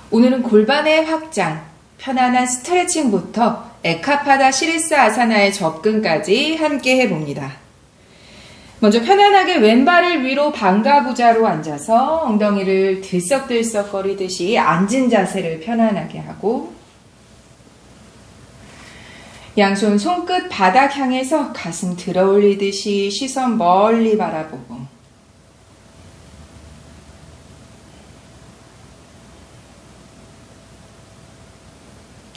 오늘은 골반의 확장, 편안한 스트레칭부터 에카파다 시리스 아사나의 접근까지 함께 해봅니다. 먼저 편안하게 왼발을 위로 방가부자로 앉아서 엉덩이를 들썩들썩거리듯이 앉은 자세를 편안하게 하고 양손 손끝 바닥 향해서 가슴 들어 올리듯이 시선 멀리 바라보고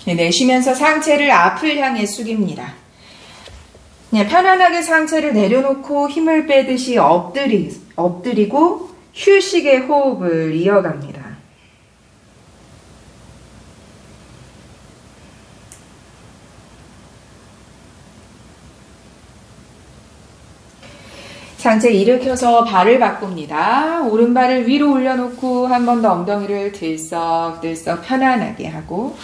내쉬면서 상체를 앞을 향해 숙입니다. 그냥 편안하게 상체를 내려놓고 힘을 빼듯이 엎드리고 휴식의 호흡을 이어갑니다. 상체 일으켜서 발을 바꿉니다. 오른발을 위로 올려놓고 한 번 더 엉덩이를 들썩들썩 편안하게 하고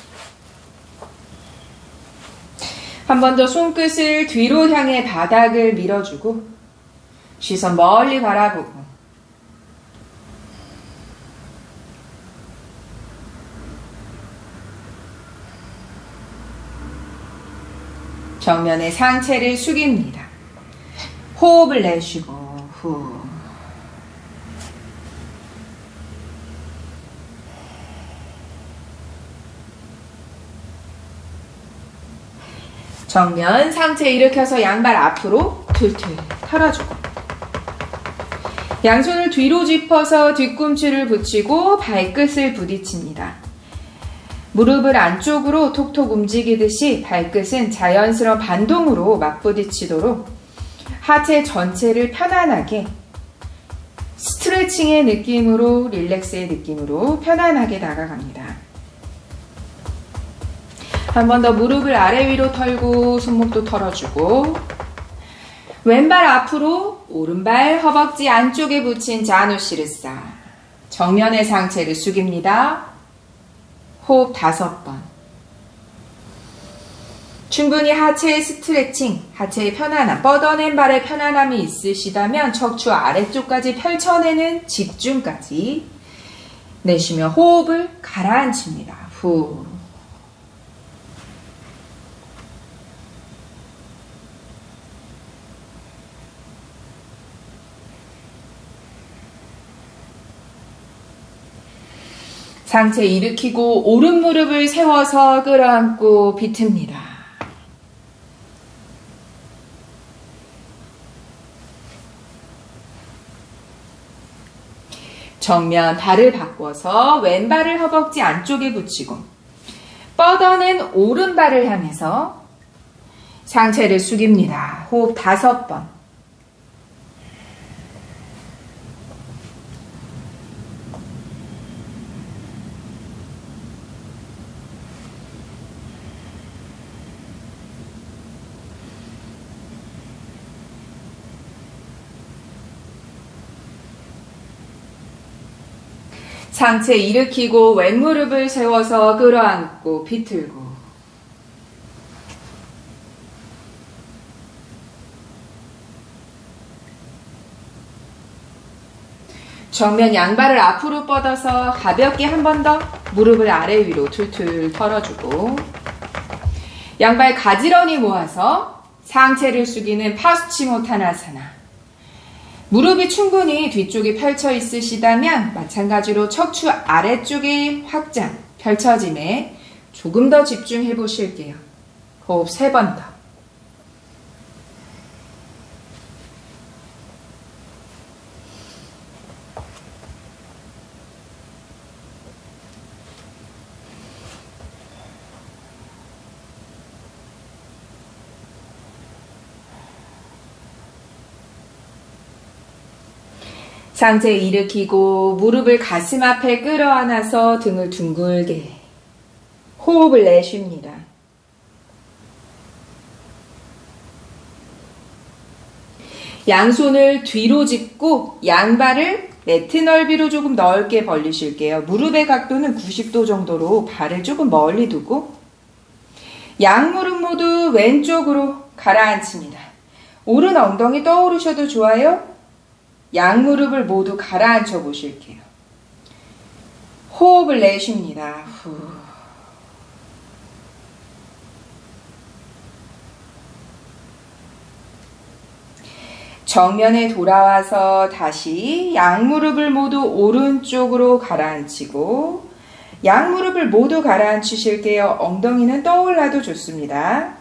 한 번 더 손끝을 뒤로 향해 바닥을 밀어주고 시선 멀리 바라보고 정면에 상체를 숙입니다. 호흡을 내쉬고 후. 정면 상체 일으켜서 양발 앞으로 툴툴 털어주고 양손을 뒤로 짚어서 뒤꿈치를 붙이고 발끝을 부딪힙니다. 무릎을 안쪽으로 톡톡 움직이듯이 발끝은 자연스러운 반동으로 맞부딪히도록 하체 전체를 편안하게 스트레칭의 느낌으로 릴렉스의 느낌으로 편안하게 다가갑니다. 한 번 더 무릎을 아래 위로 털고 손목도 털어주고 왼발 앞으로 오른발 허벅지 안쪽에 붙인 자누시르사 정면의 상체를 숙입니다. 호흡 5번. 충분히 하체의 스트레칭, 하체의 편안함, 뻗어낸 발의 편안함이 있으시다면 척추 아래쪽까지 펼쳐내는 집중까지 내쉬며 호흡을 가라앉힙니다. 후. 상체 일으키고 오른 무릎을 세워서 끌어안고 비틉니다. 정면 발을 바꿔서 왼발을 허벅지 안쪽에 붙이고 뻗어낸 오른발을 향해서 상체를 숙입니다. 호흡 5번. 상체 일으키고 왼무릎을 세워서 끌어안고 비틀고 정면 양발을 앞으로 뻗어서 가볍게 한 번 더 무릎을 아래 위로 툴툴 털어주고 양발 가지런히 모아서 상체를 숙이는 파수치모타나사나 무릎이 충분히 뒤쪽이 펼쳐 있으시다면 마찬가지로 척추 아래쪽의 확장, 펼쳐짐에 조금 더 집중해 보실게요. 호흡 3번 더. 상체 일으키고 무릎을 가슴 앞에 끌어안아서 등을 둥글게 호흡을 내쉽니다. 양손을 뒤로 짚고 양발을 매트 넓이로 조금 넓게 벌리실게요. 무릎의 각도는 90도 정도로 발을 조금 멀리 두고 양무릎 모두 왼쪽으로 가라앉힙니다. 오른 엉덩이 떠오르셔도 좋아요. 양무릎을 모두 가라앉혀 보실게요. 호흡을 내쉽니다. 후. 정면에 돌아와서 다시 양무릎을 모두 오른쪽으로 가라앉히고 양무릎을 모두 가라앉히실게요. 엉덩이는 떠올라도 좋습니다.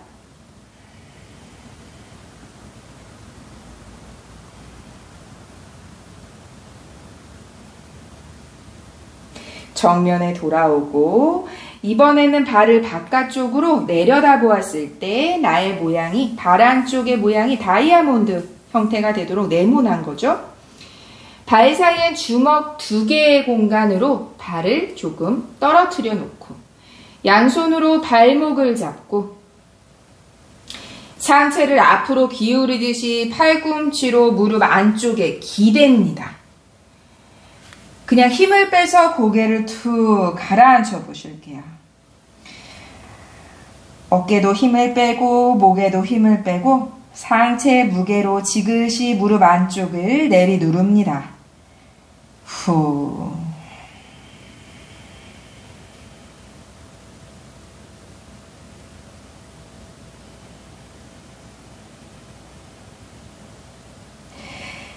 정면에 돌아오고 이번에는 발을 바깥쪽으로 내려다 보았을 때 나의 모양이 발 안쪽의 모양이 다이아몬드 형태가 되도록 네모난 거죠. 발 사이엔 주먹 2개의 공간으로 발을 조금 떨어뜨려 놓고 양손으로 발목을 잡고 상체를 앞으로 기울이듯이 팔꿈치로 무릎 안쪽에 기댑니다. 그냥 힘을 빼서 고개를 툭 가라앉혀 보실게요. 어깨도 힘을 빼고 목에도 힘을 빼고 상체 무게로 지그시 무릎 안쪽을 내리 누릅니다. 후.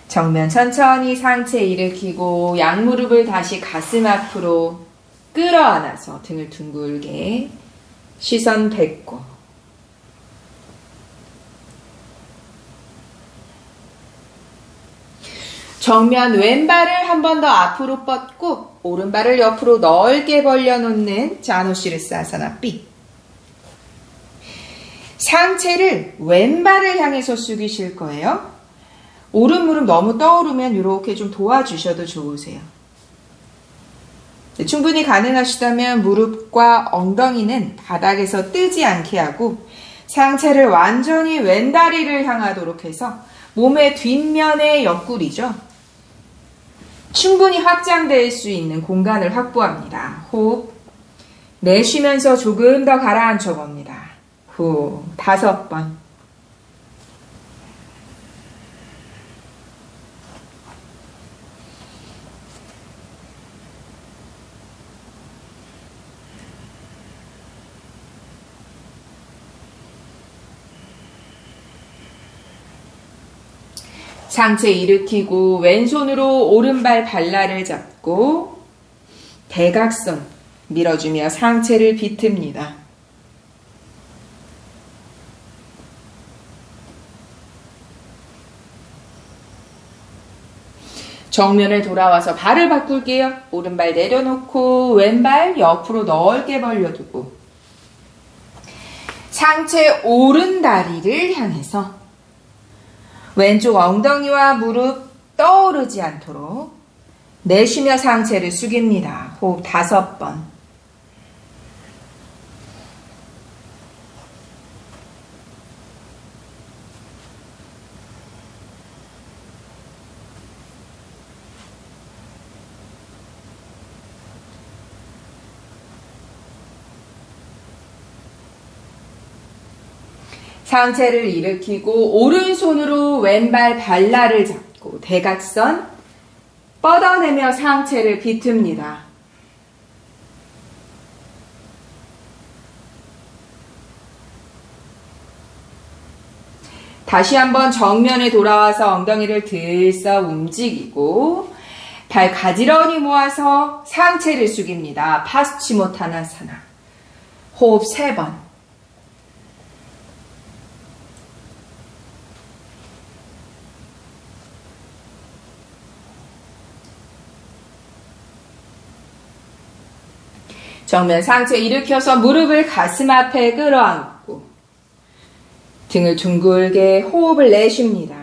정면 천천히 상체 일으키고 양무릎을 다시 가슴 앞으로 끌어안아서 등을 둥글게 시선 뱉고 정면 왼발을 한 번 더 앞으로 뻗고 오른발을 옆으로 넓게 벌려놓는 자누시르사사나 B. 상체를 왼발을 향해서 숙이실 거예요. 오른 무릎 너무 떠오르면 이렇게 좀 도와주셔도 좋으세요. 충분히 가능하시다면 무릎과 엉덩이는 바닥에서 뜨지 않게 하고 상체를 완전히 왼다리를 향하도록 해서 몸의 뒷면의 옆구리죠. 충분히 확장될 수 있는 공간을 확보합니다. 호흡 내쉬면서 조금 더 가라앉혀 봅니다. 후 5번. 상체 일으키고 왼손으로 오른발 발라를 잡고 대각선 밀어주며 상체를 비틉니다. 정면을 돌아와서 발을 바꿀게요. 오른발 내려놓고 왼발 옆으로 넓게 벌려두고 상체 오른 다리를 향해서 왼쪽 엉덩이와 무릎 떠오르지 않도록 내쉬며 상체를 숙입니다. 호흡 5번. 상체를 일으키고 오른손으로 왼발 발라를 잡고 대각선 뻗어내며 상체를 비틉니다. 다시 한번 정면에 돌아와서 엉덩이를 들썩 움직이고 발 가지런히 모아서 상체를 숙입니다. 파스치모타나사나. 호흡 3번. 정면 상체 일으켜서 무릎을 가슴 앞에 끌어안고 등을 둥글게 호흡을 내쉽니다.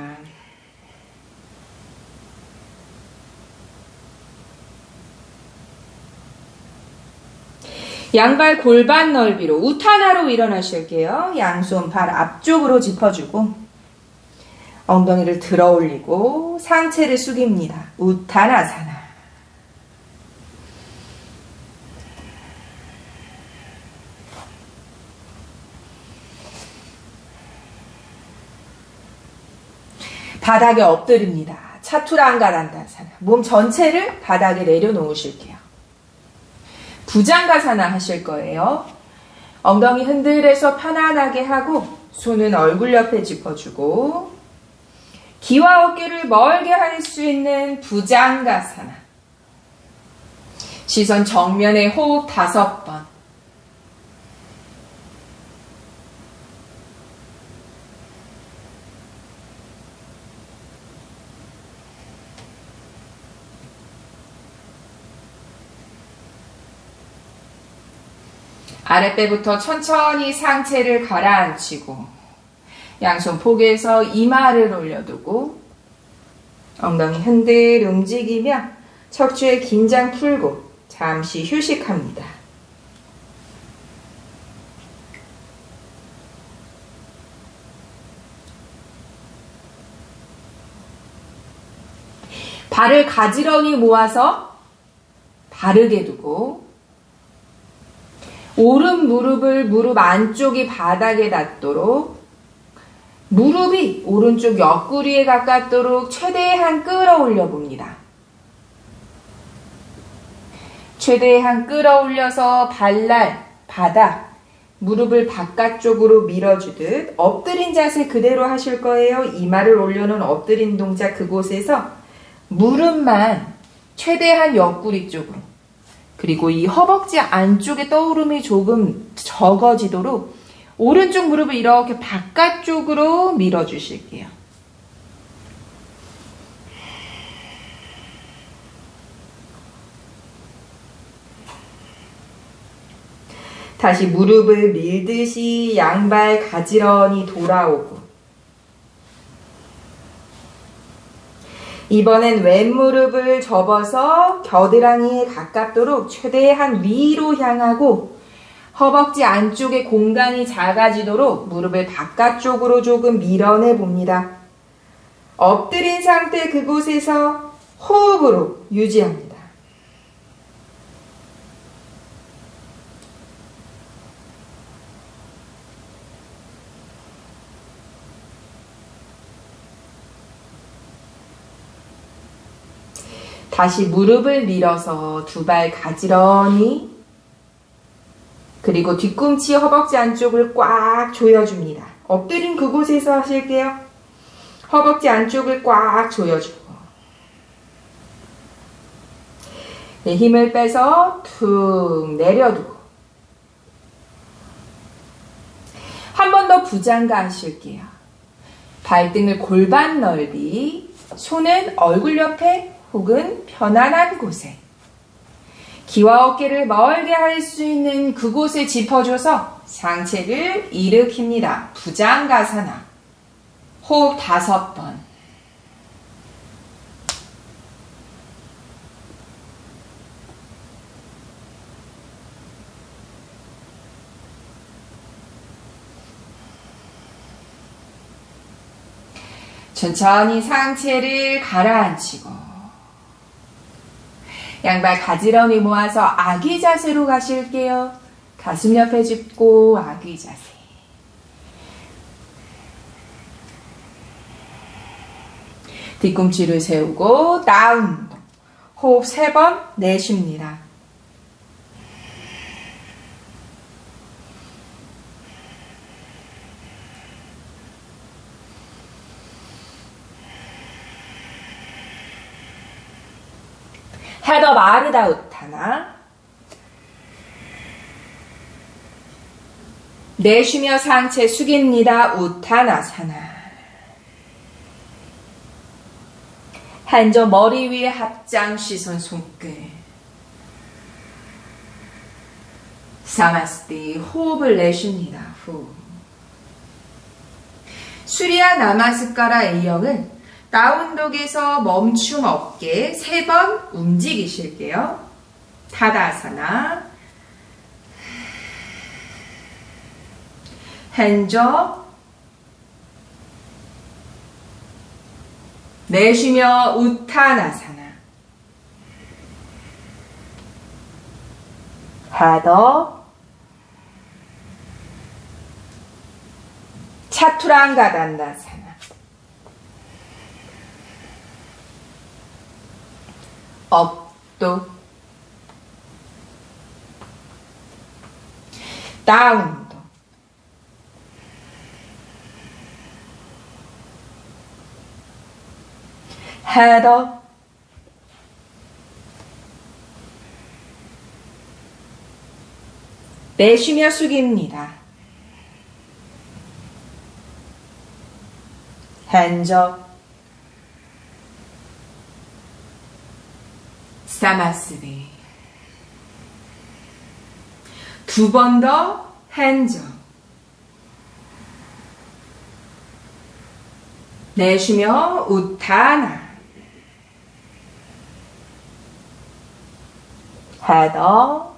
양발 골반 넓이로 우타나로 일어나실게요. 양손 발 앞쪽으로 짚어주고 엉덩이를 들어 올리고 상체를 숙입니다. 우타나사나. 바닥에 엎드립니다. 차투랑가란다사나. 몸 전체를 바닥에 내려놓으실게요. 부장가사나 하실 거예요. 엉덩이 흔들어서 편안하게 하고 손은 얼굴 옆에 짚어주고 귀와 어깨를 멀게 할 수 있는 부장가사나. 시선 정면에 호흡 5번. 아랫배부터 천천히 상체를 가라앉히고 양손 포개서 이마를 올려두고 엉덩이 흔들 움직이며 척추의 긴장 풀고 잠시 휴식합니다. 발을 가지런히 모아서 바르게 두고 오른 무릎을 무릎 안쪽이 바닥에 닿도록 무릎이 오른쪽 옆구리에 가깝도록 최대한 끌어올려 봅니다. 최대한 끌어올려서 발날, 바닥, 무릎을 바깥쪽으로 밀어주듯 엎드린 자세 그대로 하실 거예요. 이마를 올려놓은 엎드린 동작 그곳에서 무릎만 최대한 옆구리 쪽으로 그리고 이 허벅지 안쪽에 떠오름이 조금 적어지도록 오른쪽 무릎을 이렇게 바깥쪽으로 밀어주실게요. 다시 무릎을 밀듯이 양발 가지런히 돌아오고 이번엔 왼무릎을 접어서 겨드랑이에 가깝도록 최대한 위로 향하고 허벅지 안쪽에 공간이 작아지도록 무릎을 바깥쪽으로 조금 밀어내 봅니다. 엎드린 상태 그곳에서 호흡으로 유지합니다. 다시 무릎을 밀어서 두 발 가지런히 그리고 뒤꿈치 허벅지 안쪽을 꽉 조여줍니다. 엎드린 그곳에서 하실게요. 허벅지 안쪽을 꽉 조여주고 네, 힘을 빼서 툭 내려두고 한 번 더 부장가 하실게요. 발등을 골반 넓이, 손은 얼굴 옆에 혹은 편안한 곳에 귀와 어깨를 멀게 할 수 있는 그곳에 짚어줘서 상체를 일으킵니다. 부장가사나 호흡 5번. 천천히 상체를 가라앉히고 양발 가지런히 모아서 아기 자세로 가실게요. 가슴 옆에 짚고 아기 자세. 뒤꿈치를 세우고 다운. 호흡 3번 내쉽니다. 헤더 마르다 우타나. 내쉬며 상체 숙입니다. 우타나사나. 한점 머리 위에 합장 시선 손끝. 사마스티 호흡을 내쉽니다. 후. 수리야 나마스카라 A형은 다운독에서 멈춤 없게 3번 움직이실게요. 타다아사나. 핸즈업. 내쉬며 우타나사나. 하더. 차투랑가단다사나. 업도 다운도. 헤더. 내쉬며 숙입니다. 핸저. 사마스리. 두 번 더 핸저. 내쉬며 우타나. 헤더.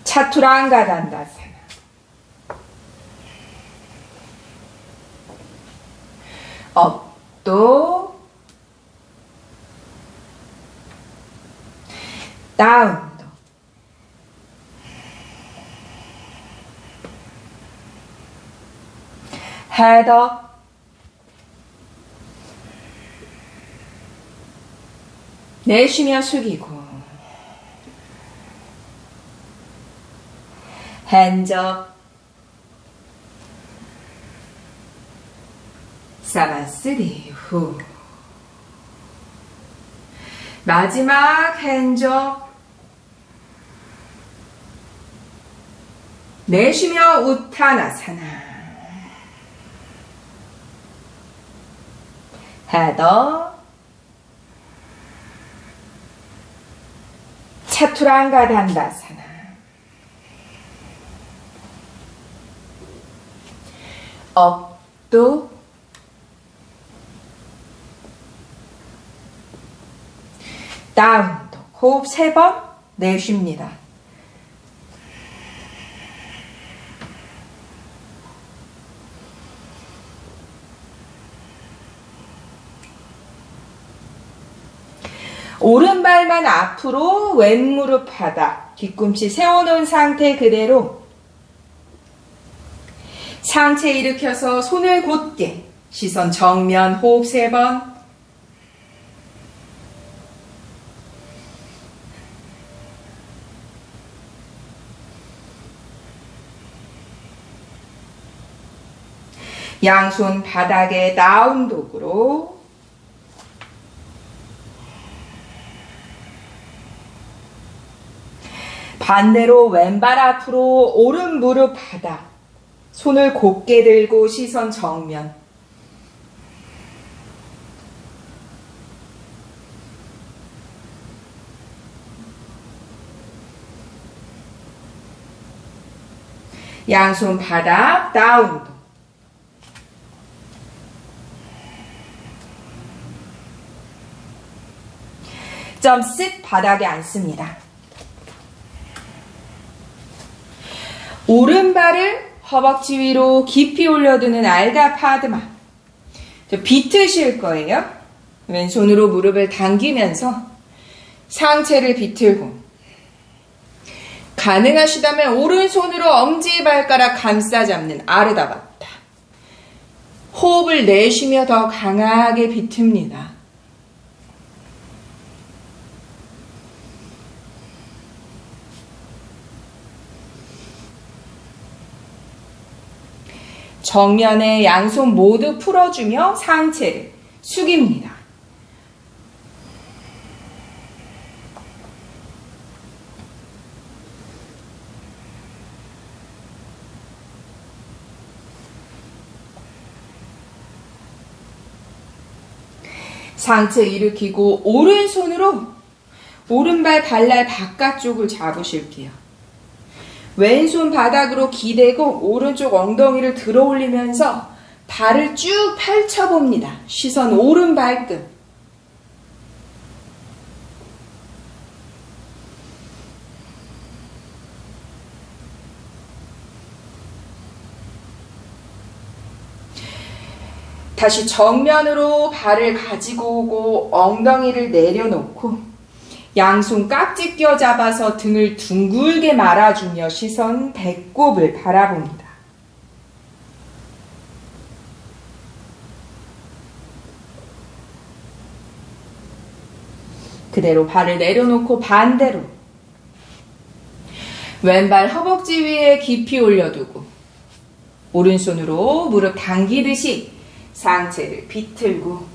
차투랑가단다사나. 업도. 다운도. 헤더. 내쉬며 숙이고. 핸저. 사바스리 후. 마지막 핸저. 내쉬며 우타나사나. 헤더. 차투랑가단다사나. 업도. 다운도. 호흡 3번 내쉽니다. 오른발만 앞으로, 왼무릎 바닥, 뒤꿈치 세워놓은 상태 그대로 상체 일으켜서 손을 곧게, 시선 정면, 호흡 3번. 양손 바닥에 다운독으로. 반대로 왼발 앞으로, 오른 무릎 바닥, 손을 곧게 들고 시선 정면. 양손 바닥 다운도. 점씩 바닥에 앉습니다. 오른발을 허벅지 위로 깊이 올려두는 알다 파드마. 비트실 거예요. 왼손으로 무릎을 당기면서 상체를 비틀고, 가능하시다면 오른손으로 엄지발가락 감싸 잡는 아르다바타. 호흡을 내쉬며 더 강하게 비틉니다. 정면에 양손 모두 풀어주며 상체를 숙입니다. 상체 일으키고 오른손으로 오른발 발날 바깥쪽을 잡으실게요. 왼손 바닥으로 기대고 오른쪽 엉덩이를 들어 올리면서 발을 쭉 펼쳐봅니다. 시선 오른 발끝. 다시 정면으로 발을 가지고 오고 엉덩이를 내려놓고 양손 깍지 껴 잡아서 등을 둥글게 말아주며 시선 배꼽을 바라봅니다. 그대로 발을 내려놓고 반대로 왼발 허벅지 위에 깊이 올려두고 오른손으로 무릎 당기듯이 상체를 비틀고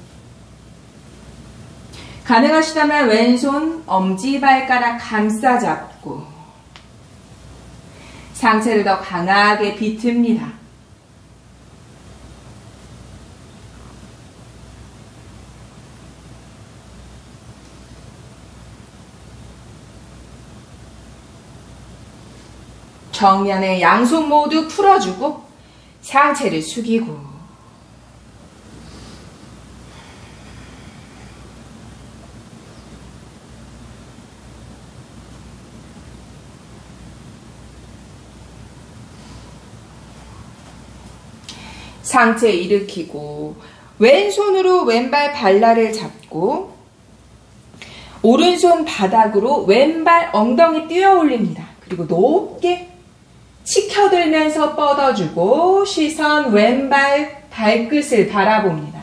가능하시다면 왼손 엄지발가락 감싸 잡고 상체를 더 강하게 비틉니다. 정면에 양손 모두 풀어주고 상체를 숙이고 상체 일으키고 왼손으로 왼발 발라를 잡고 오른손 바닥으로 왼발 엉덩이 뛰어 올립니다. 그리고 높게 치켜들면서 뻗어주고 시선 왼발 발끝을 바라봅니다.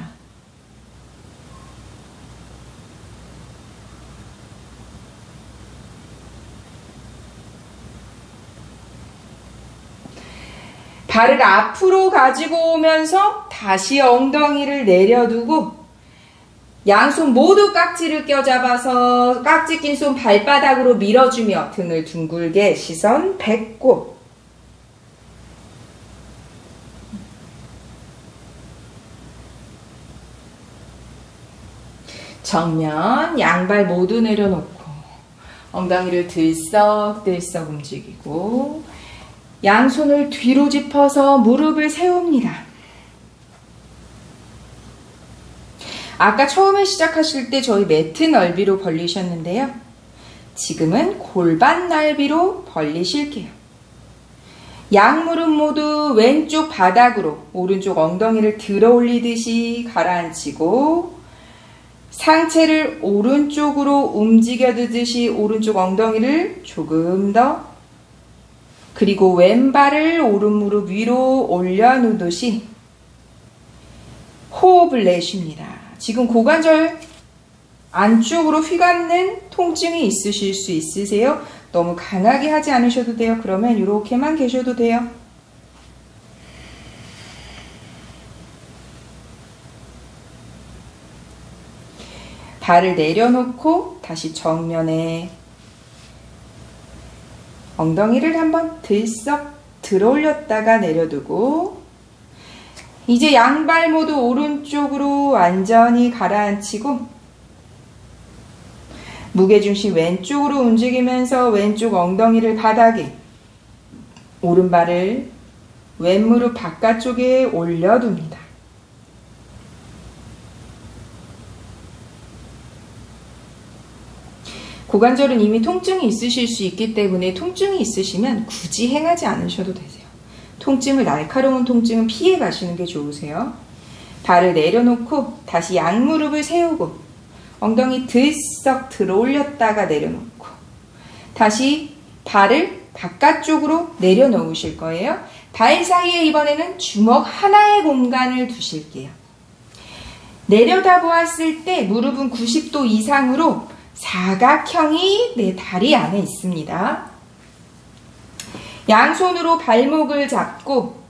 발을 앞으로 가지고 오면서 다시 엉덩이를 내려두고 양손 모두 깍지를 껴잡아서 깍지 낀 손 발바닥으로 밀어주며 등을 둥글게 시선 배꼽. 정면 양발 모두 내려놓고 엉덩이를 들썩들썩 움직이고 양손을 뒤로 짚어서 무릎을 세웁니다. 아까 처음에 시작하실 때 저희 매트 넓이로 벌리셨는데요. 지금은 골반 넓이로 벌리실게요. 양무릎 모두 왼쪽 바닥으로 오른쪽 엉덩이를 들어 올리듯이 가라앉히고 상체를 오른쪽으로 움직여 두듯이 오른쪽 엉덩이를 조금 더 그리고 왼발을 오른 무릎 위로 올려놓듯이 호흡을 내쉽니다. 지금 고관절 안쪽으로 휘감는 통증이 있으실 수 있으세요? 너무 강하게 하지 않으셔도 돼요. 그러면 이렇게만 계셔도 돼요. 발을 내려놓고 다시 정면에 엉덩이를 한번 들썩 들어 올렸다가 내려두고 이제 양발 모두 오른쪽으로 완전히 가라앉히고 무게중심 왼쪽으로 움직이면서 왼쪽 엉덩이를 바닥에 오른발을 왼무릎 바깥쪽에 올려둡니다. 고관절은 이미 통증이 있으실 수 있기 때문에 통증이 있으시면 굳이 행하지 않으셔도 되세요. 통증을 날카로운 통증은 피해 가시는 게 좋으세요. 발을 내려놓고 다시 양무릎을 세우고 엉덩이 들썩 들어 올렸다가 내려놓고 다시 발을 바깥쪽으로 내려놓으실 거예요. 발 사이에 이번에는 주먹 하나의 공간을 두실게요. 내려다 보았을 때 무릎은 90도 이상으로 사각형이 내 다리 안에 있습니다. 양손으로 발목을 잡고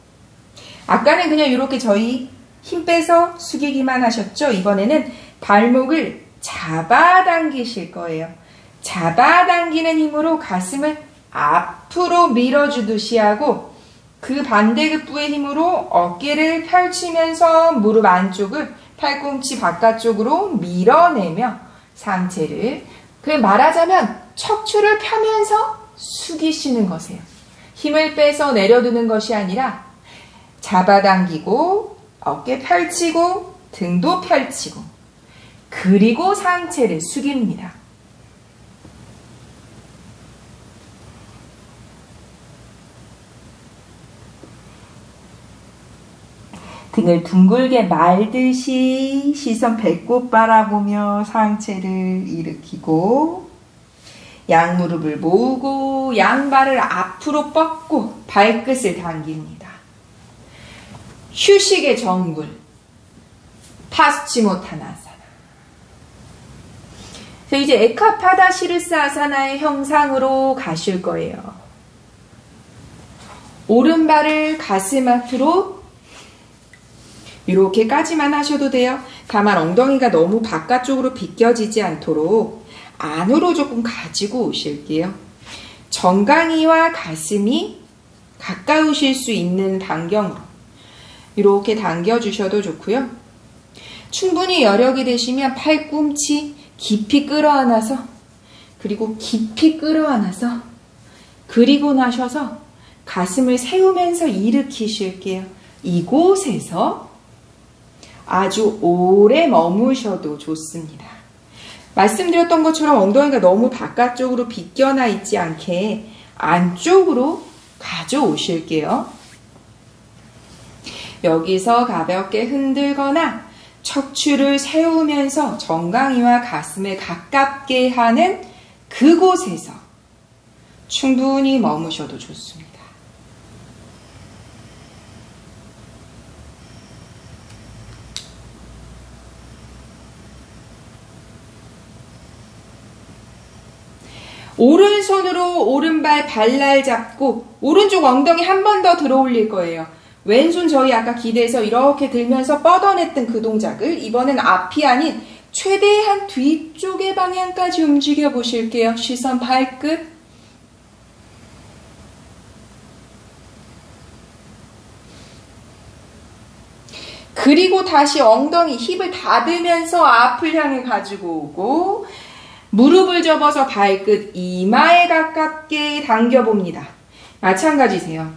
아까는 그냥 이렇게 저희 힘 빼서 숙이기만 하셨죠? 이번에는 발목을 잡아당기실 거예요. 잡아당기는 힘으로 가슴을 앞으로 밀어주듯이 하고 그 반대급부의 힘으로 어깨를 펼치면서 무릎 안쪽을 팔꿈치 바깥쪽으로 밀어내며 상체를 말하자면 척추를 펴면서 숙이시는 거세요. 힘을 빼서 내려두는 것이 아니라 잡아당기고 어깨 펼치고 등도 펼치고 그리고 상체를 숙입니다. 등을 둥글게 말듯이 시선 배꼽 바라보며 상체를 일으키고 양무릎을 모으고 양발을 앞으로 뻗고 발끝을 당깁니다. 휴식의 정글 파스치모타나사나. 이제 에카파다 시르스 아사나의 형상으로 가실 거예요. 오른발을 가슴 앞으로 이렇게까지만 하셔도 돼요. 다만 엉덩이가 너무 바깥쪽으로 비껴지지 않도록 안으로 조금 가지고 오실게요. 정강이와 가슴이 가까우실 수 있는 반경으로 이렇게 당겨주셔도 좋고요. 충분히 여력이 되시면 팔꿈치 깊이 끌어안아서 그리고 깊이 끌어안아서 그리고 나셔서 가슴을 세우면서 일으키실게요. 이곳에서 아주 오래 머무셔도 좋습니다. 말씀드렸던 것처럼 엉덩이가 너무 바깥쪽으로 비껴나 있지 않게 안쪽으로 가져오실게요. 여기서 가볍게 흔들거나 척추를 세우면서 정강이와 가슴을 가깝게 하는 그곳에서 충분히 머무셔도 좋습니다. 오른손으로 오른발 발날 잡고 오른쪽 엉덩이 한 번 더 들어 올릴 거예요. 왼손 저희 아까 기대서 이렇게 들면서 뻗어냈던 그 동작을 이번엔 앞이 아닌 최대한 뒤쪽의 방향까지 움직여 보실게요. 시선 발끝. 그리고 다시 엉덩이 힙을 닫으면서 앞을 향해 가지고 오고 무릎을 접어서 발끝 이마에 가깝게 당겨봅니다. 마찬가지세요.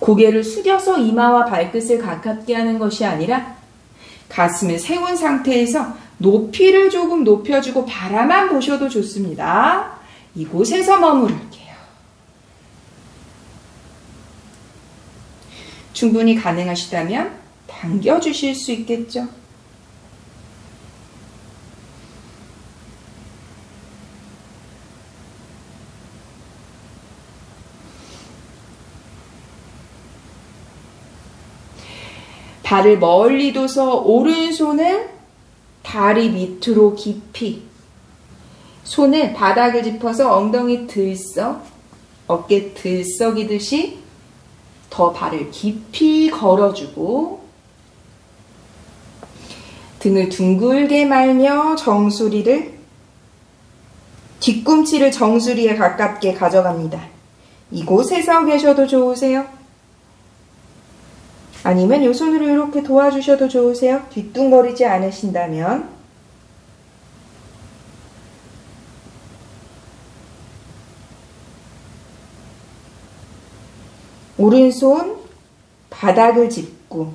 고개를 숙여서 이마와 발끝을 가깝게 하는 것이 아니라 가슴을 세운 상태에서 높이를 조금 높여주고 바라만 보셔도 좋습니다. 이곳에서 머무를게요. 충분히 가능하시다면 당겨주실 수 있겠죠? 발을 멀리 둬서 오른손을 다리 밑으로 깊이 손을 바닥을 짚어서 엉덩이 들썩 어깨 들썩이듯이 더 발을 깊이 걸어주고 등을 둥글게 말며 정수리를 뒤꿈치를 정수리에 가깝게 가져갑니다. 이곳에서 계셔도 좋으세요. 아니면 이 손으로 이렇게 도와주셔도 좋으세요. 뒤뚱거리지 않으신다면. 오른손 바닥을 짚고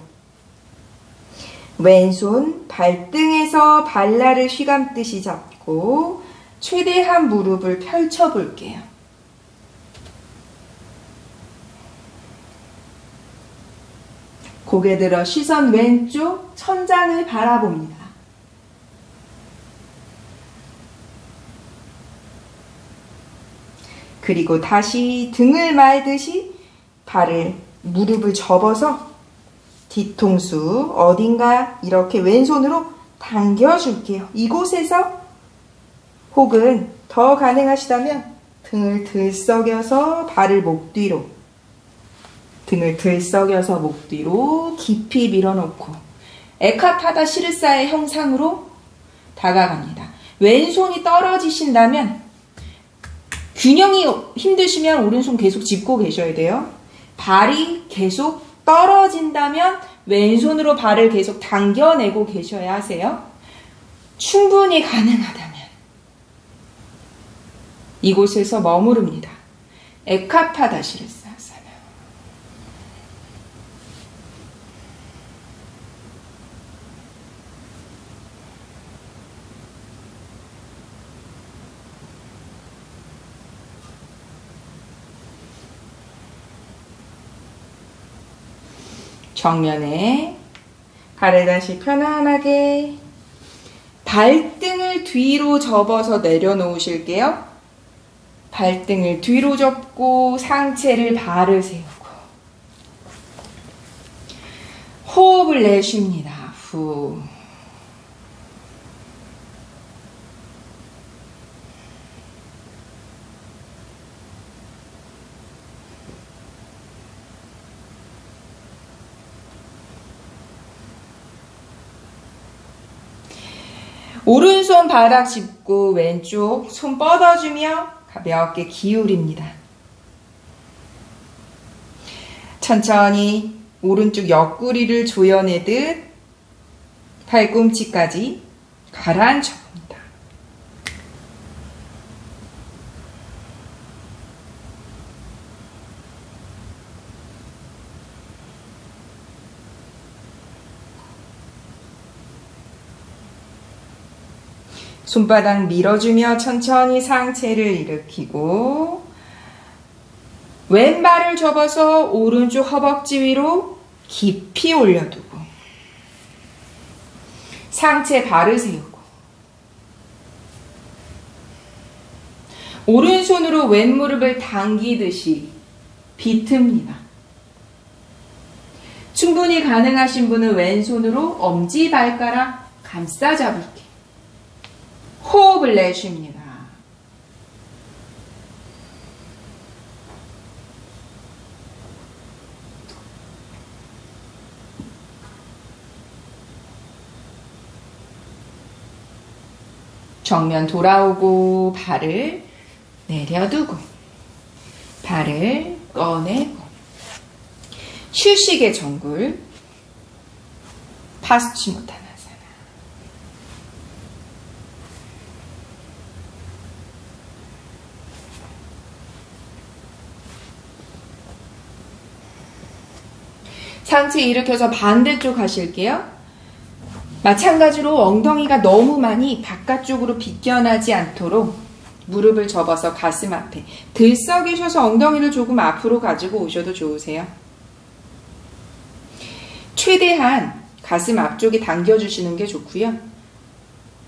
왼손 발등에서 발날을 휘감듯이 잡고 최대한 무릎을 펼쳐 볼게요. 고개 들어 시선 왼쪽 천장을 바라봅니다. 그리고 다시 등을 말듯이 발을 무릎을 접어서 뒤통수 어딘가 이렇게 왼손으로 당겨줄게요. 이곳에서 혹은 더 가능하시다면 등을 들썩여서 발을 목 뒤로 등을 들썩여서 목 뒤로 깊이 밀어놓고 에카타다 시르사의 형상으로 다가갑니다. 왼손이 떨어지신다면 균형이 힘드시면 오른손 계속 짚고 계셔야 돼요. 발이 계속 떨어진다면 왼손으로 발을 계속 당겨내고 계셔야 하세요. 충분히 가능하다면 이곳에서 머무릅니다. 에카타다 시르사. 정면에 발을 다시 편안하게 발등을 뒤로 접어서 내려놓으실게요. 발등을 뒤로 접고 상체를 발을 세우고 호흡을 내쉽니다. 후. 오른손 바닥 짚고 왼쪽 손 뻗어주며 가볍게 기울입니다. 천천히 오른쪽 옆구리를 조여내듯 팔꿈치까지 가라앉혀 봅니다. 손바닥 밀어주며 천천히 상체를 일으키고 왼발을 접어서 오른쪽 허벅지 위로 깊이 올려두고 상체 발을 세우고 오른손으로 왼무릎을 당기듯이 비틉니다. 충분히 가능하신 분은 왼손으로 엄지발가락 감싸잡을게요. 호흡을 내쉽니다. 정면 돌아오고 발을 내려두고 발을 꺼내고 휴식의 정글 파스치모타나사나. 상체 일으켜서 반대쪽 하실게요. 마찬가지로 엉덩이가 너무 많이 바깥쪽으로 비껴나지 않도록 무릎을 접어서 가슴 앞에 들썩이셔서 엉덩이를 조금 앞으로 가지고 오셔도 좋으세요. 최대한 가슴 앞쪽에 당겨주시는 게 좋고요.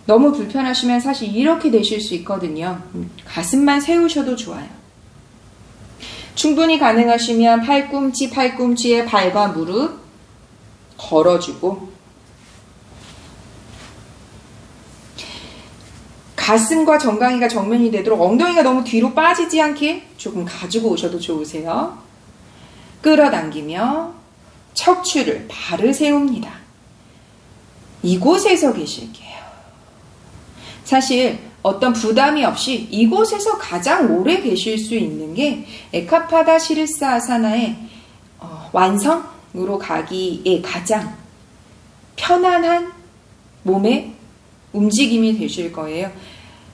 너무 불편하시면 사실 이렇게 되실 수 있거든요. 가슴만 세우셔도 좋아요. 충분히 가능하시면 팔꿈치에 발과 무릎 걸어주고 가슴과 정강이가 정면이 되도록 엉덩이가 너무 뒤로 빠지지 않게 조금 가지고 오셔도 좋으세요. 끌어당기며 척추를 발을 세웁니다. 이곳에서 계실게요. 사실 어떤 부담이 없이 이곳에서 가장 오래 계실 수 있는 게 에카파다 시르사 아사나의 완성으로 가기에 가장 편안한 몸의 움직임이 되실 거예요.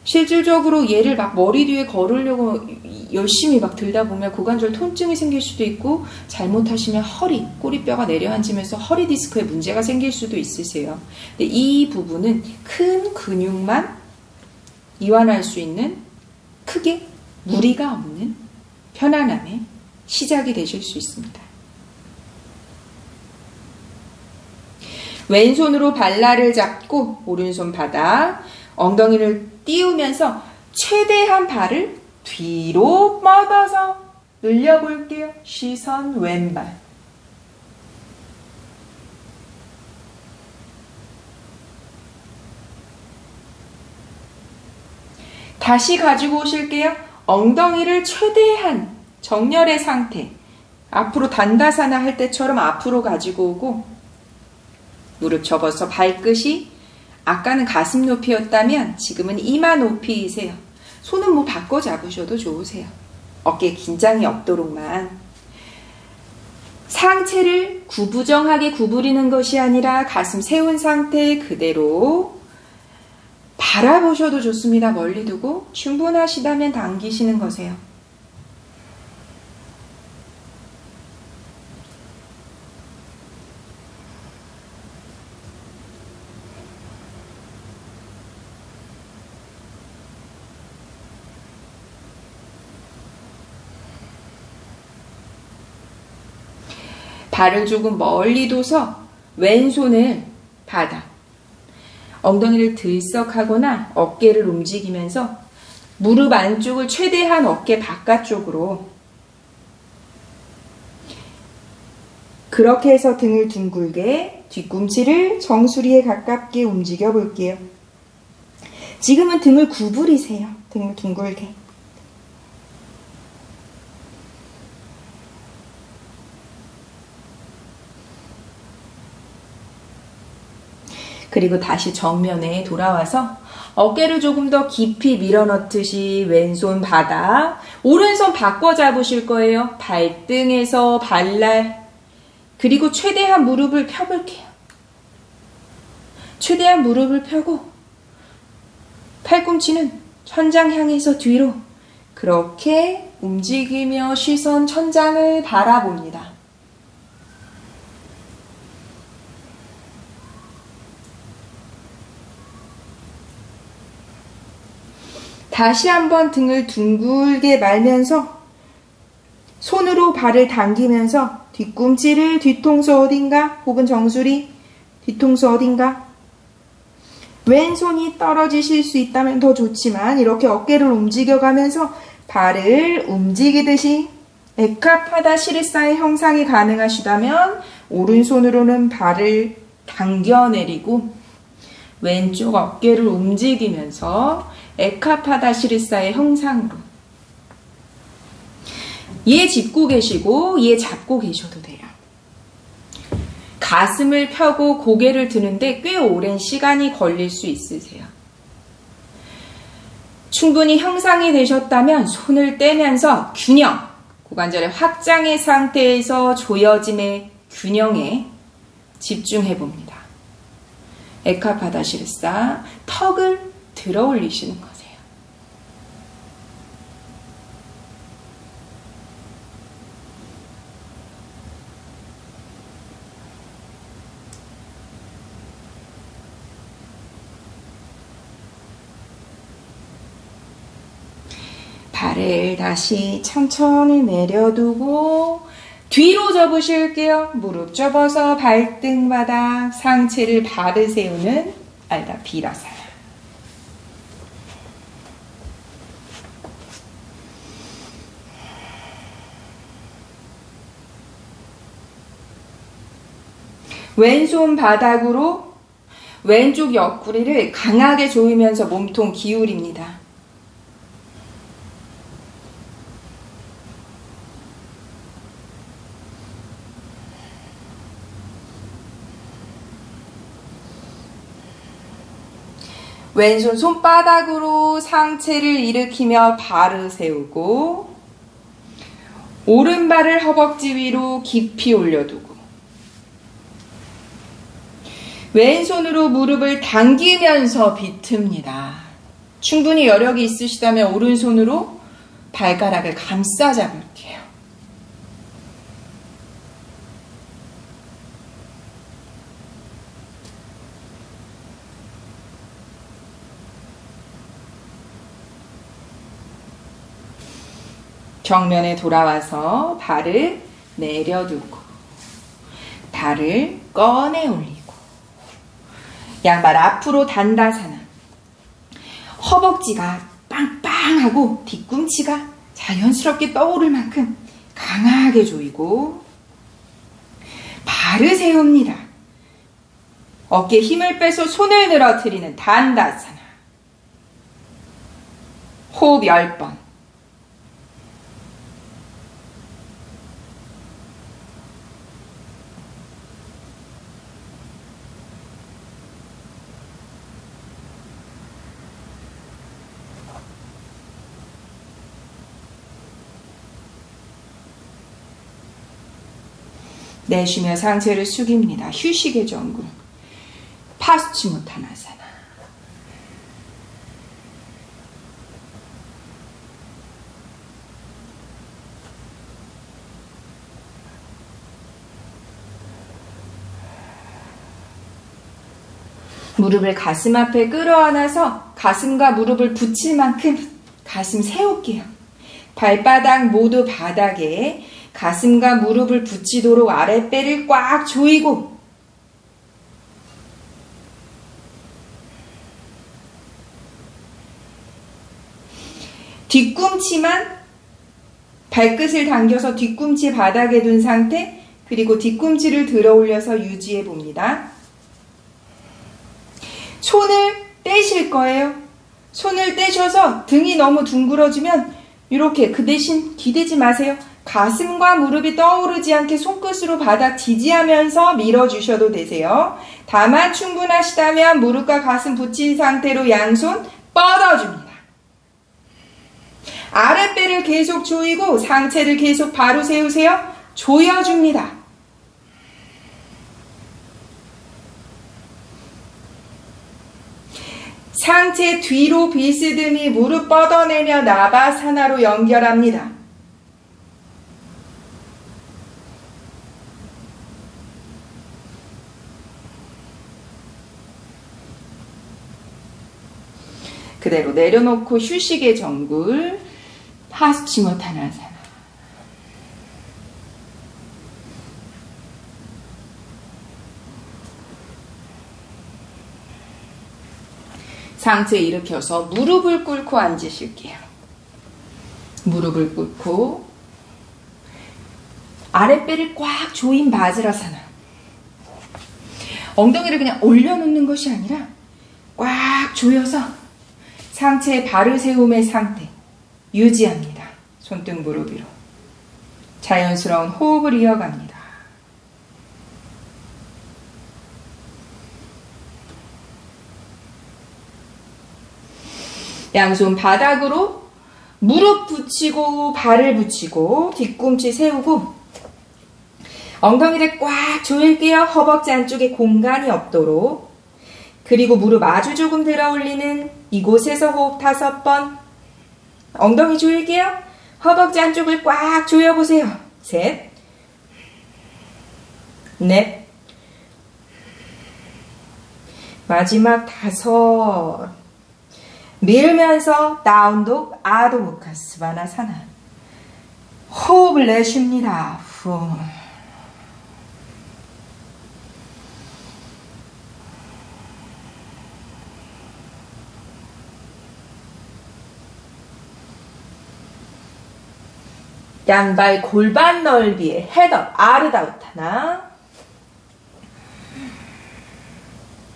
실질적으로 얘를 막 머리 뒤에 걸으려고 열심히 막 들다 보면 고관절 통증이 생길 수도 있고 잘못하시면 허리, 꼬리뼈가 내려앉으면서 허리 디스크에 문제가 생길 수도 있으세요. 근데 이 부분은 큰 근육만 이완할 수 있는 크게 무리가 없는 편안함의 시작이 되실 수 있습니다. 왼손으로 발날을 잡고 오른손 바닥 엉덩이를 띄우면서 최대한 발을 뒤로 뻗어서 늘려볼게요. 시선 왼발. 다시 가지고 오실게요. 엉덩이를 최대한 정렬의 상태. 앞으로 단다사나 할 때처럼 앞으로 가지고 오고 무릎 접어서 발끝이 아까는 가슴 높이였다면 지금은 이마 높이이세요. 손은 뭐 바꿔 잡으셔도 좋으세요. 어깨 긴장이 없도록만. 상체를 구부정하게 구부리는 것이 아니라 가슴 세운 상태 그대로 바라보셔도 좋습니다. 멀리 두고 충분하시다면 당기시는 거세요. 발을 조금 멀리 둬서 왼손을 바닥, 엉덩이를 들썩하거나 어깨를 움직이면서 무릎 안쪽을 최대한 어깨 바깥쪽으로 그렇게 해서 등을 둥글게 뒤꿈치를 정수리에 가깝게 움직여 볼게요. 지금은 등을 구부리세요. 등을 둥글게. 그리고 다시 정면에 돌아와서 어깨를 조금 더 깊이 밀어넣듯이 왼손 바닥, 오른손 바꿔 잡으실 거예요. 발등에서 발날, 그리고 최대한 무릎을 펴볼게요. 최대한 무릎을 펴고 팔꿈치는 천장 향해서 뒤로 그렇게 움직이며 시선 천장을 바라봅니다. 다시 한번 등을 둥글게 말면서 손으로 발을 당기면서 뒤꿈치를 뒤통수 어딘가 혹은 정수리 뒤통수 어딘가, 왼손이 떨어지실 수 있다면 더 좋지만 이렇게 어깨를 움직여가면서 발을 움직이듯이 에카파다 시르사의 형상이 가능하시다면 오른손으로는 발을 당겨내리고 왼쪽 어깨를 움직이면서 에카파다 시르사의 형상으로 얘 짚고 계시고 얘 잡고 계셔도 돼요. 가슴을 펴고 고개를 드는데 꽤 오랜 시간이 걸릴 수 있으세요. 충분히 형상이 되셨다면 손을 떼면서 균형, 고관절의 확장의 상태에서 조여짐의 균형에 집중해 봅니다. 에카파다 시르사, 턱을 들어 올리시는 거세요. 발을 다시 천천히 내려두고 뒤로 접으실게요. 무릎 접어서 발등바닥, 상체를 바르 세우는 알다 비라사나. 왼손 바닥으로 왼쪽 옆구리를 강하게 조이면서 몸통 기울입니다. 왼손 손바닥으로 상체를 일으키며 발을 세우고 오른발을 허벅지 위로 깊이 올려두고 왼손으로 무릎을 당기면서 비틉니다. 충분히 여력이 있으시다면 오른손으로 발가락을 감싸 잡을게요. 정면에 돌아와서 발을 내려두고 발을 꺼내 올리고 양발 앞으로 단다사나, 허벅지가 빵빵하고 뒤꿈치가 자연스럽게 떠오를 만큼 강하게 조이고 발을 세웁니다. 어깨에 힘을 빼서 손을 늘어뜨리는 단다사나. 호흡 10번. 내쉬며 상체를 숙입니다. 휴식의 정군. 파스치모타나사나. 무릎을 가슴 앞에 끌어안아서 가슴과 무릎을 붙일 만큼 가슴 세울게요. 발바닥 모두 바닥에 가슴과 무릎을 붙이도록 아랫배를 꽉 조이고 뒤꿈치만 발끝을 당겨서 뒤꿈치 바닥에 둔 상태, 그리고 뒤꿈치를 들어 올려서 유지해 봅니다. 손을 떼실 거예요. 손을 떼셔서 등이 너무 둥그러지면 이렇게 그 대신 기대지 마세요. 가슴과 무릎이 떠오르지 않게 손끝으로 바닥 지지하면서 밀어주셔도 되세요. 다만 충분하시다면 무릎과 가슴 붙인 상태로 양손 뻗어줍니다. 아랫배를 계속 조이고 상체를 계속 바로 세우세요. 조여줍니다. 상체 뒤로 비스듬히 무릎 뻗어내며 나바사나로 연결합니다. 그대로 내려놓고 휴식의 정글 파스치모타나사나. 상체 일으켜서 무릎을 꿇고 앉으실게요. 무릎을 꿇고 아랫배를 꽉 조인 바즈라사나. 엉덩이를 그냥 올려놓는 것이 아니라 꽉 조여서 상체의 발을 세움의 상태 유지합니다. 손등 무릎 위로. 자연스러운 호흡을 이어갑니다. 양손 바닥으로 무릎 붙이고 발을 붙이고 뒤꿈치 세우고 엉덩이를 꽉 조일게요. 허벅지 안쪽에 공간이 없도록. 그리고 무릎 아주 조금 들어 올리는 이곳에서 호흡 5번. 엉덩이 조일게요. 허벅지 안쪽을 꽉 조여보세요. 셋, 넷, 마지막 5. 밀면서 다운독 아도무카스바나사나. 호흡을 내쉽니다. 후. 양발 골반 넓이의 헤더 아르다우타나.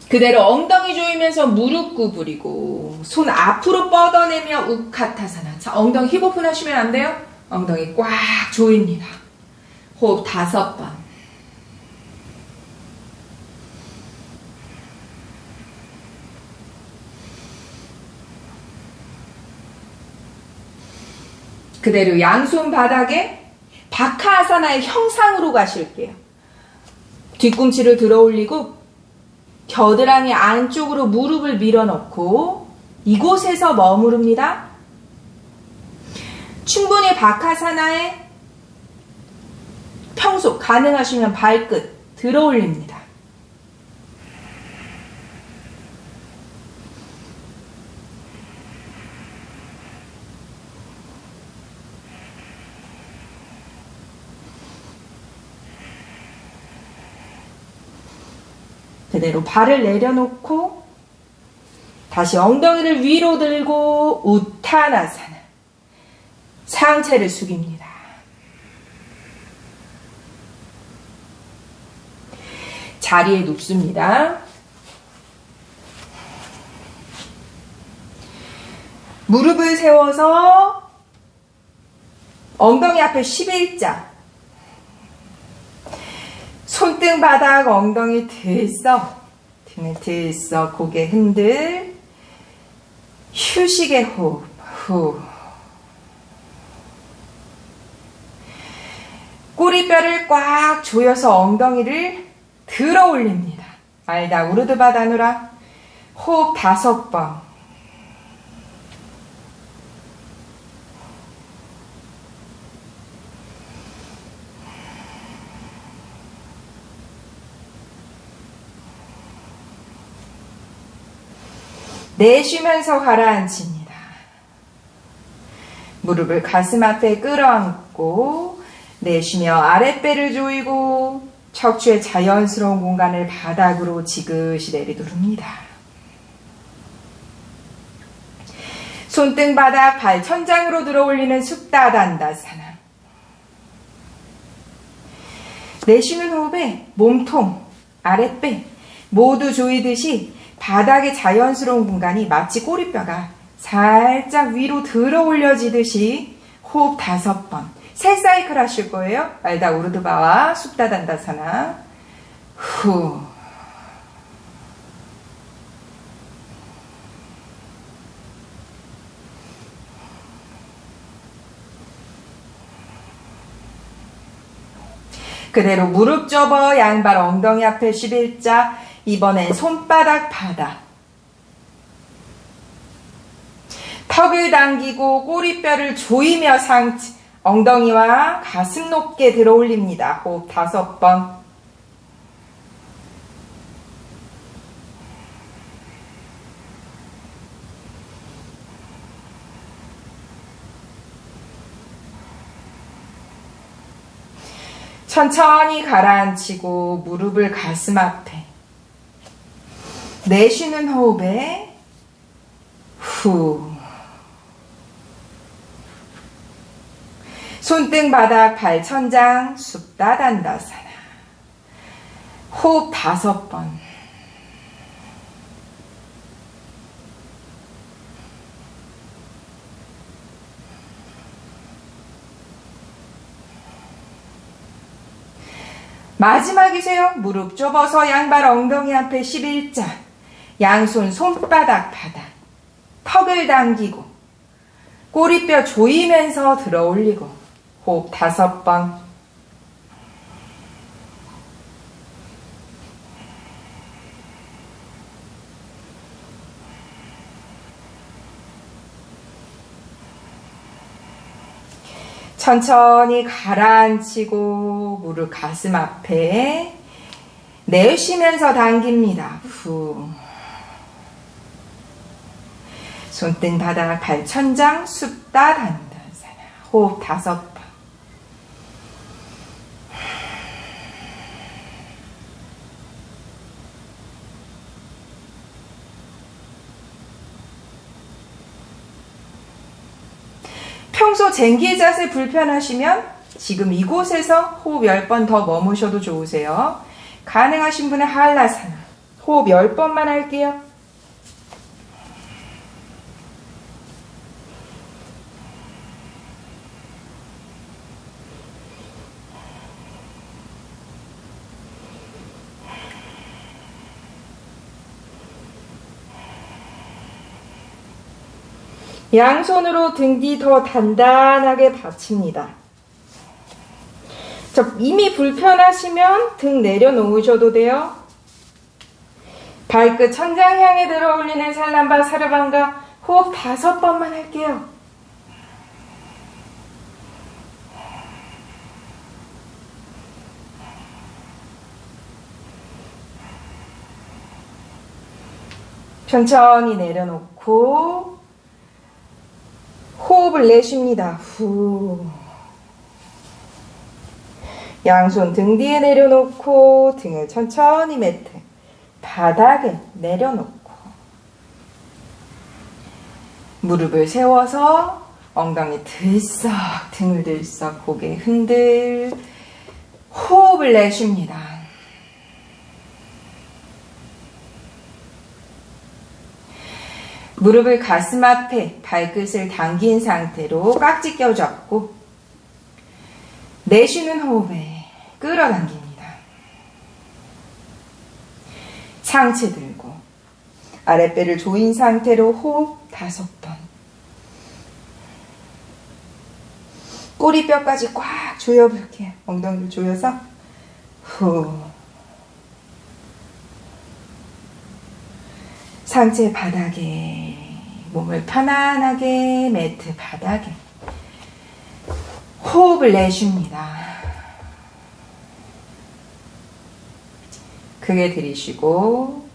그대로 엉덩이 조이면서 무릎 구부리고 손 앞으로 뻗어내며 우카타사나. 자, 엉덩이 힙오픈 하시면 안 돼요? 엉덩이 꽉 조입니다. 호흡 5번. 그대로 양손 바닥에 바카아사나의 형상으로 가실게요. 뒤꿈치를 들어 올리고 겨드랑이 안쪽으로 무릎을 밀어넣고 이곳에서 머무릅니다. 충분히 바카사나에 평소 가능하시면 발끝 들어 올립니다. 그대로 발을 내려놓고 다시 엉덩이를 위로 들고 우타나사나. 상체를 숙입니다. 자리에 눕습니다. 무릎을 세워서 엉덩이 앞에 11자. 손등 바닥 엉덩이 들썩. 등을 들썩 고개 흔들. 휴식의 호흡. 후. 꼬리뼈를 꽉 조여서 엉덩이를 들어 올립니다. 알다 우르드바다누라. 호흡 5번. 내쉬면서 가라앉힙니다. 무릎을 가슴 앞에 끌어안고 내쉬며 아랫배를 조이고 척추의 자연스러운 공간을 바닥으로 지그시 내리누릅니다. 손등 바닥 발 천장으로 들어 올리는 숙다단다사나. 내쉬는 호흡에 몸통, 아랫배 모두 조이듯이 바닥의 자연스러운 공간이 마치 꼬리뼈가 살짝 위로 들어 올려지듯이 호흡 5번. 세 사이클 하실 거예요. 알다 우르드바와 숲다단다사나. 후. 그대로 무릎 접어 양발 엉덩이 앞에 11자. 이번엔 손바닥 바닥. 턱을 당기고 꼬리뼈를 조이며 엉덩이와 가슴 높게 들어 올립니다. 호흡 5번. 천천히 가라앉히고 무릎을 가슴 앞에. 내쉬는 호흡에 후. 손등 바닥 발 천장 숲다단다사나. 호흡 5번. 마지막이세요. 무릎 좁아서 양발 엉덩이 앞에 11자. 양손 손바닥 바닥. 턱을 당기고 꼬리뼈 조이면서 들어 올리고. 호흡 5번. 천천히 가라앉히고 무릎 가슴 앞에 내쉬면서 당깁니다. 후. 손등 바닥 발 천장 숲다단다사나. 호흡 5번. 평소 쟁기 자세 불편하시면 지금 이곳에서 호흡 10번 더 머무셔도 좋으세요. 가능하신 분은 한라사나. 호흡 10번만 할게요. 양손으로 등 뒤 더 단단하게 받칩니다. 이미 불편하시면 등 내려놓으셔도 돼요. 발끝 천장 향해 들어 올리는 살람바 사르반가. 호흡 5번만 할게요. 천천히 내려놓고 호흡을 내쉽니다. 후. 양손 등 뒤에 내려놓고 등을 천천히 매트 바닥에 내려놓고 무릎을 세워서 엉덩이 들썩 등을 들썩 고개 흔들 호흡을 내쉽니다. 무릎을 가슴 앞에 발끝을 당긴 상태로 깍지 껴잡고 내쉬는 호흡에 끌어당깁니다. 상체 들고 아랫배를 조인 상태로 호흡 5번. 꼬리뼈까지 꽉 조여볼게요. 엉덩이를 조여서 후. 상체 바닥에 몸을 편안하게 매트 바닥에 호흡을 내쉽니다. 크게 들이쉬고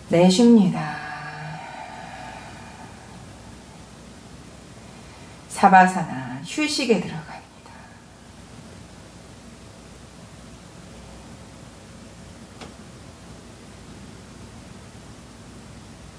내쉽니다. 사바사나 휴식에 들어가